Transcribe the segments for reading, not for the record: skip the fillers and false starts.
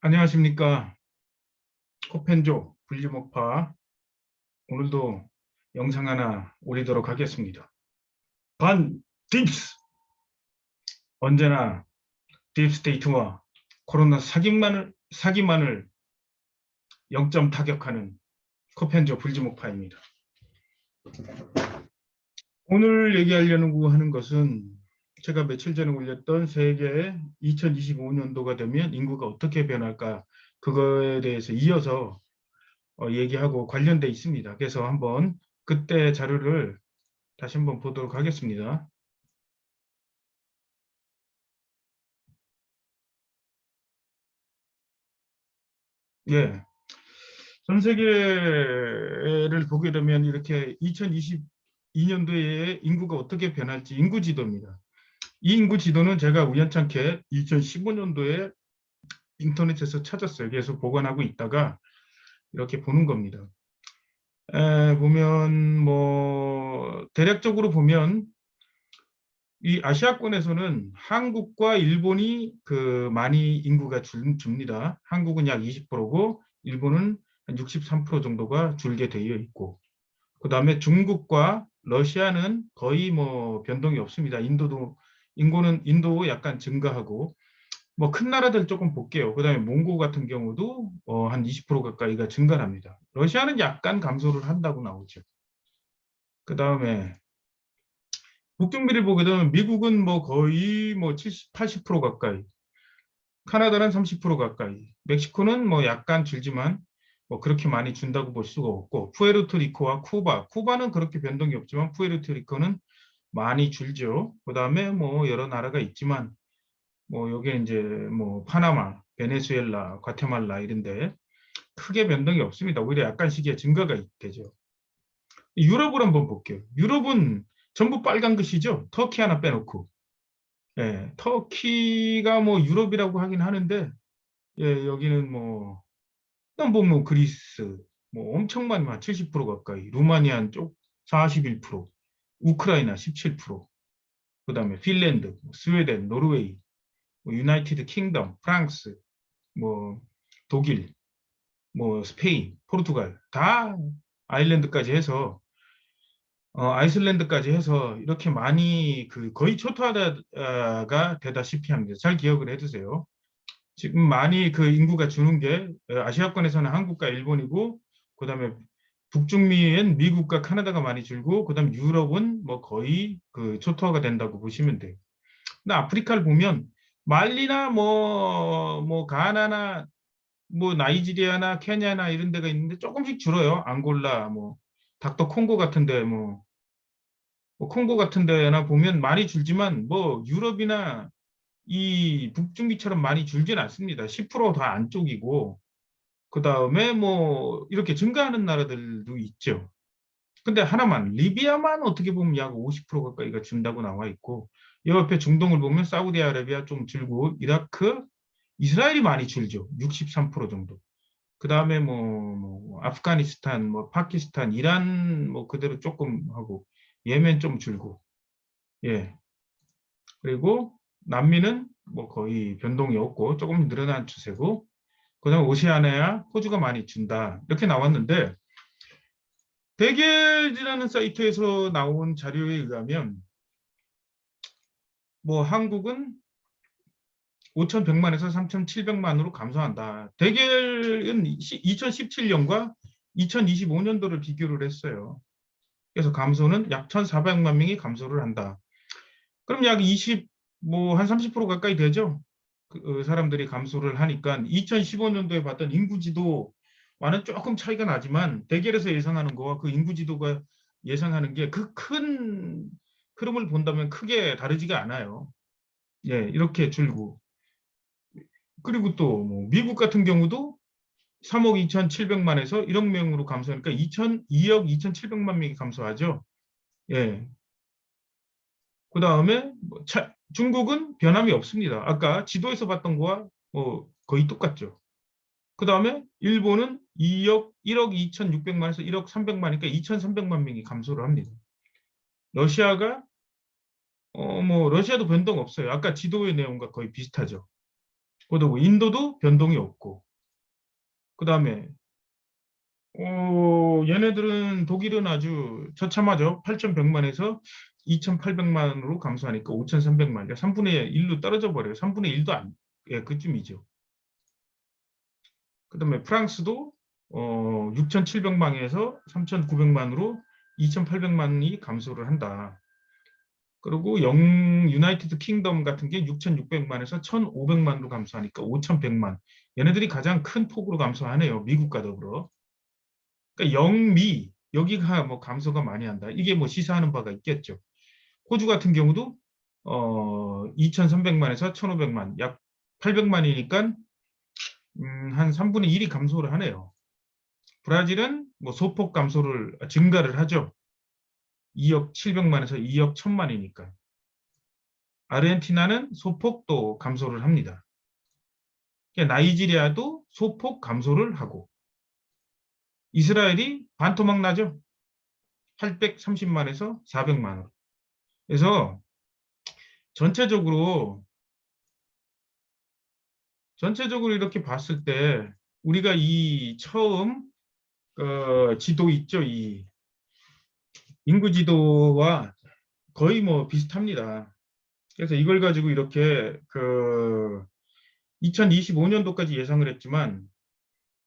안녕하십니까. 코펜조 분리목파. 오늘도 영상 하나 올리도록 하겠습니다. 반 딥스. 언제나 딥스테이트와 코로나 사기만을 0점 타격하는 코펜조 분리목파입니다. 오늘 얘기하려고 하는 것은 제가 며칠 전에 올렸던 세계 2025년도가 되면 인구가 어떻게 변할까, 그거에 대해서 이어서 얘기하고 관련돼 있습니다. 그래서 한번 그때 자료를 다시 한번 보도록 하겠습니다. 예. 전 세계를 보게 되면 이렇게 2022년도에 인구가 어떻게 변할지 인구 지도입니다. 이 인구 지도는 제가 우연찮게 2015년도에 인터넷에서 찾았어요. 그래서 보관하고 있다가 이렇게 보는 겁니다. 보면 대략적으로 보면 이 아시아권에서는 한국과 일본이 많이 인구가 줍니다. 한국은 약 20%고 일본은 한 63% 정도가 줄게 되어 있고, 그 다음에 중국과 러시아는 거의 변동이 없습니다. 인도 약간 증가하고, 큰 나라들 조금 볼게요. 그 다음에 몽고 같은 경우도 한 20% 가까이가 증가합니다. 러시아는 약간 감소를 한다고 나오죠. 그 다음에 북중미를 보게 되면 미국은 거의 70, 80% 가까이, 카나다는 30% 가까이, 멕시코는 약간 줄지만 그렇게 많이 준다고 볼 수가 없고, 푸에르토리코와 쿠바는 그렇게 변동이 없지만 푸에르토리코는 많이 줄죠. 그 다음에 여러 나라가 있지만 여기 이제 파나마, 베네수엘라, 과테말라 이런데 크게 변동이 없습니다. 오히려 약간씩의 증가가 되죠. 유럽을 한번 볼게요. 유럽은 전부 빨간 것이죠. 터키 하나 빼놓고. 예, 터키가 유럽이라고 하긴 하는데, 예, 여기는 일단 보면 그리스, 엄청 많이, 70% 가까이, 루마니아 쪽 41%, 우크라이나 17%, 그 다음에 핀란드, 스웨덴, 노르웨이, 유나이티드 킹덤, 프랑스, 뭐, 독일, 스페인, 포르투갈, 다 아일랜드까지 해서 아이슬란드까지 해서 이렇게 많이 거의 초토화가 되다시피 합니다. 잘 기억을 해두세요. 지금 많이 인구가 주는 게 아시아권에서는 한국과 일본이고, 그다음에 북중미엔 미국과 카나다가 많이 줄고, 그다음 유럽은 거의 초토화가 된다고 보시면 돼요. 근데 아프리카를 보면 말리나 가나나 나이지리아나 케냐나 이런 데가 있는데 조금씩 줄어요. 앙골라 닥터 콩고 같은데 콩고 같은 데나 보면 많이 줄지만 유럽이나 이 북중미처럼 많이 줄진 않습니다. 10%더 안쪽이고, 그 다음에 이렇게 증가하는 나라들도 있죠. 근데 하나만, 리비아만 어떻게 보면 약 50% 가까이가 준다고 나와 있고, 이 옆에 중동을 보면 사우디아라비아 좀 줄고, 이라크, 이스라엘이 많이 줄죠. 63% 정도. 그 다음에 아프가니스탄, 파키스탄, 이란 그대로 조금 하고, 예멘 좀 줄고, 예. 그리고 남미는 거의 변동이 없고 조금 늘어난 추세고, 그다음에 오시아니아, 호주가 많이 준다 이렇게 나왔는데, 대결이라는 사이트에서 나온 자료에 의하면 한국은 5,100만에서 3,700만으로 감소한다. 대결은 2017년과 2025년도를 비교를 했어요. 그래서 감소는 약 1,400만 명이 감소를 한다. 그럼 약 한 30% 가까이 되죠? 사람들이 감소를 하니까 2015년도에 봤던 인구지도와는 조금 차이가 나지만, 대결에서 예상하는 거와 인구지도가 예상하는 게 큰 흐름을 본다면 크게 다르지가 않아요. 예, 이렇게 줄고. 그리고 또 미국 같은 경우도 3억 2,700만에서 1억 명으로 감소하니까 2억 2,700만 명이 감소하죠. 예. 그 다음에 중국은 변함이 없습니다. 아까 지도에서 봤던 거와 거의 똑같죠. 그 다음에 일본은 1억 2,600만에서 1억 300만이니까 2,300만 명이 감소를 합니다. 러시아가 러시아도 변동 없어요. 아까 지도의 내용과 거의 비슷하죠. 그다음에 인도도 변동이 없고, 그 다음에 얘네들은 독일은 아주 처참하죠. 8,100만에서 2,800만으로 감소하니까 5,300만, 3분의 1로 떨어져 버려요. 3분의 1도 안, 예, 그쯤이죠. 그다음에 프랑스도 6,700만에서 3,900만으로 2,800만이 감소를 한다. 그리고 유나이티드 킹덤 같은 게 6,600만에서 1,500만으로 감소하니까 5,100만. 얘네들이 가장 큰 폭으로 감소하네요. 미국과 더불어. 그러니까 영미 여기가 뭐 감소가 많이 한다. 이게 뭐 시사하는 바가 있겠죠. 호주 같은 경우도 2,300만에서 1,500만, 약 800만이니까 한 3분의 1이 감소를 하네요. 브라질은 뭐 소폭 감소를 증가를 하죠. 2억 700만에서 2억 1,000만이니까. 아르헨티나는 소폭 또 감소를 합니다. 나이지리아도 소폭 감소를 하고, 이스라엘이 반토막 나죠. 830만에서 400만으로. 그래서 전체적으로 이렇게 봤을 때 우리가 이 처음 지도 있죠. 이 인구 지도와 거의 뭐 비슷합니다. 그래서 이걸 가지고 이렇게 2025년도까지 예상을 했지만,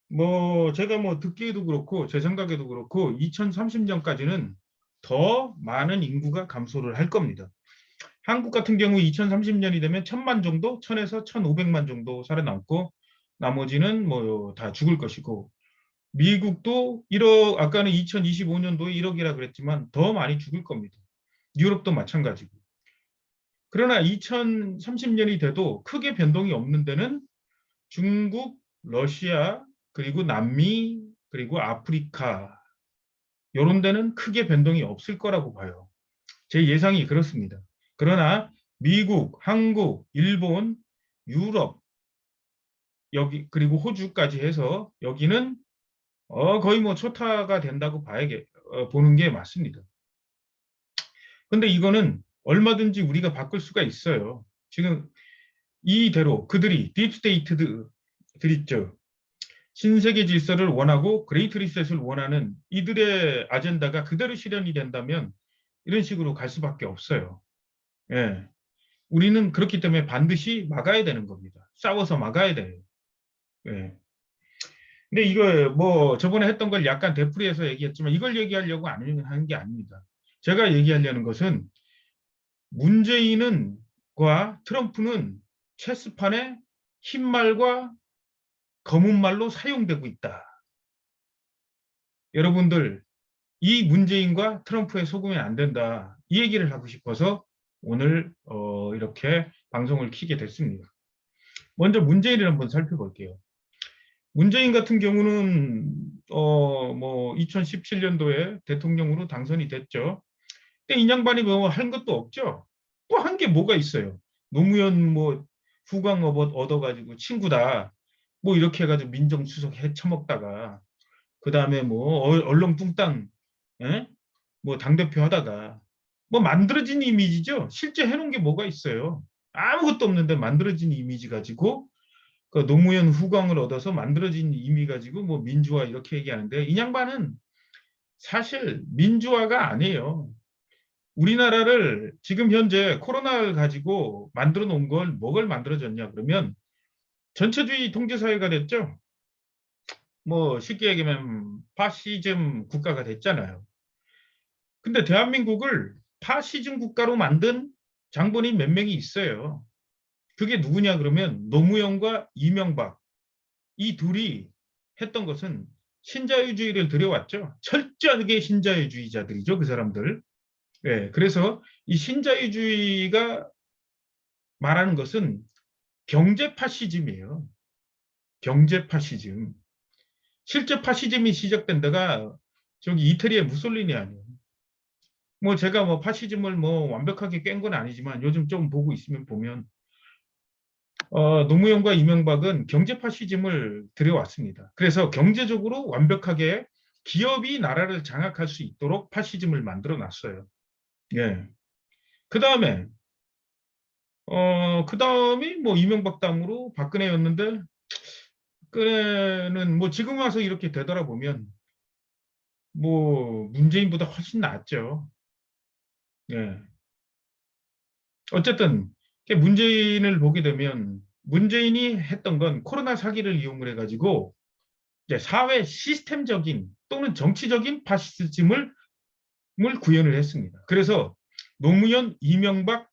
뭐 제가 뭐 듣기에도 그렇고 제 생각에도 그렇고 2030년까지는 더 많은 인구가 감소를 할 겁니다. 한국 같은 경우 2030년이 되면 1,000만 정도, 1,000에서 1,500만 정도 살아남고 나머지는 뭐 다 죽을 것이고, 미국도 1억, 아까는 2025년도에 1억이라 그랬지만 더 많이 죽을 겁니다. 유럽도 마찬가지고. 그러나 2030년이 돼도 크게 변동이 없는 데는 중국, 러시아, 그리고 남미, 그리고 아프리카, 이런 데는 크게 변동이 없을 거라고 봐요. 제 예상이 그렇습니다. 그러나 미국, 한국, 일본, 유럽, 여기 그리고 호주까지 해서 여기는 거의 뭐 초타가 된다고 보는 게 맞습니다. 근데 이거는 얼마든지 우리가 바꿀 수가 있어요. 지금 이대로 그들이 딥스테이트들 있죠. 신세계 질서를 원하고 그레이트 리셋을 원하는 이들의 아젠다가 그대로 실현이 된다면 이런 식으로 갈 수밖에 없어요. 예. 우리는 그렇기 때문에 반드시 막아야 되는 겁니다. 싸워서 막아야 돼요. 예. 근데 이거 뭐 저번에 했던 걸 약간 되풀이해서 얘기했지만 이걸 얘기하려고 하는 게 아닙니다. 제가 얘기하려는 것은 문재인은 과 트럼프는 체스판에 흰 말과 검은 말로 사용되고 있다. 여러분들 이 문재인과 트럼프에 속으면 안 된다. 이 얘기를 하고 싶어서 오늘 이렇게 방송을 켜게 됐습니다. 먼저 문재인을 한번 살펴볼게요. 문재인 같은 경우는 뭐 2017년도에 대통령으로 당선이 됐죠. 근데 이 양반이 뭐 한 것도 없죠. 또 한 게 뭐가 있어요. 노무현 뭐 후광 얻어가지고 친구다. 뭐 이렇게 해가지고 민정수석 해쳐먹다가 그 다음에 뭐 얼렁뚱땅 예? 뭐 당대표 하다가 뭐 만들어진 이미지죠. 실제 해놓은 게 뭐가 있어요. 아무것도 없는데 만들어진 이미지 가지고 그 노무현 후광을 얻어서 만들어진 이미 가지고 뭐 민주화 이렇게 얘기하는데 이 양반은 사실 민주화가 아니에요. 우리나라를 지금 현재 코로나를 가지고 만들어 놓은 걸 뭐를 만들어졌냐 그러면 전체주의 통제사회가 됐죠. 뭐 쉽게 얘기하면 파시즘 국가가 됐잖아요. 근데 대한민국을 파시즘 국가로 만든 장본인 몇 명이 있어요. 그게 누구냐 그러면 노무현과 이명박 이 둘이 했던 것은 신자유주의를 들여왔죠. 철저하게 신자유주의자들이죠. 그 사람들. 네, 그래서 이 신자유주의가 말하는 것은 경제 파시즘이에요. 경제 파시즘. 실제 파시즘이 시작된 데가 저기 이태리의 무솔리니 아니에요. 뭐 제가 뭐 파시즘을 뭐 완벽하게 깬 건 아니지만 요즘 좀 보고 있으면 보면 노무현과 이명박은 경제 파시즘을 들여왔습니다. 그래서 경제적으로 완벽하게 기업이 나라를 장악할 수 있도록 파시즘을 만들어 놨어요. 예. 그 다음에 그다음에 뭐 이명박 다음으로 박근혜였는데 박근혜는 뭐 지금 와서 이렇게 되돌아보면 뭐 문재인보다 훨씬 낫죠. 예. 어쨌든 문재인을 보게 되면 문재인이 했던 건 코로나 사기를 이용을 해가지고 이제 사회 시스템적인 또는 정치적인 파시즘을 구현을 했습니다. 그래서 노무현, 이명박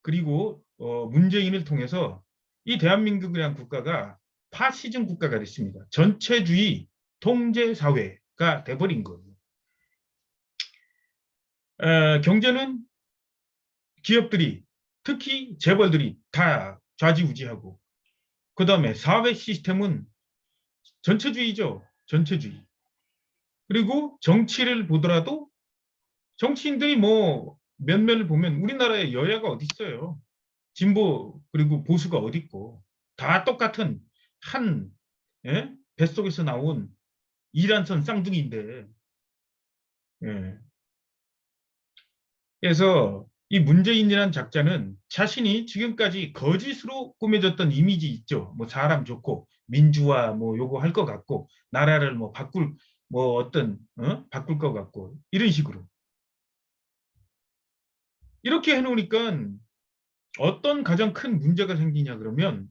그리고 문재인을 통해서 이 대한민국이라는 국가가 파시즘 국가가 됐습니다. 전체주의 통제 사회가 돼버린 거예요. 경제는 기업들이 특히 재벌들이 다 좌지우지하고 그다음에 사회 시스템은 전체주의죠. 전체주의. 그리고 정치를 보더라도 정치인들이 뭐 면면을 보면 우리나라에 여야가 어디 있어요. 진보 그리고 보수가 어디 있고 다 똑같은 한 예? 뱃속에서 나온 이란선 쌍둥이인데 예. 그래서 이 문재인이라는 작자는 자신이 지금까지 거짓으로 꾸며졌던 이미지 있죠. 뭐 사람 좋고 민주화 뭐 요거 할 것 같고 나라를 뭐 바꿀 뭐 어떤 바꿀 것 같고 이런 식으로 이렇게 해놓으니까 어떤 가장 큰 문제가 생기냐 그러면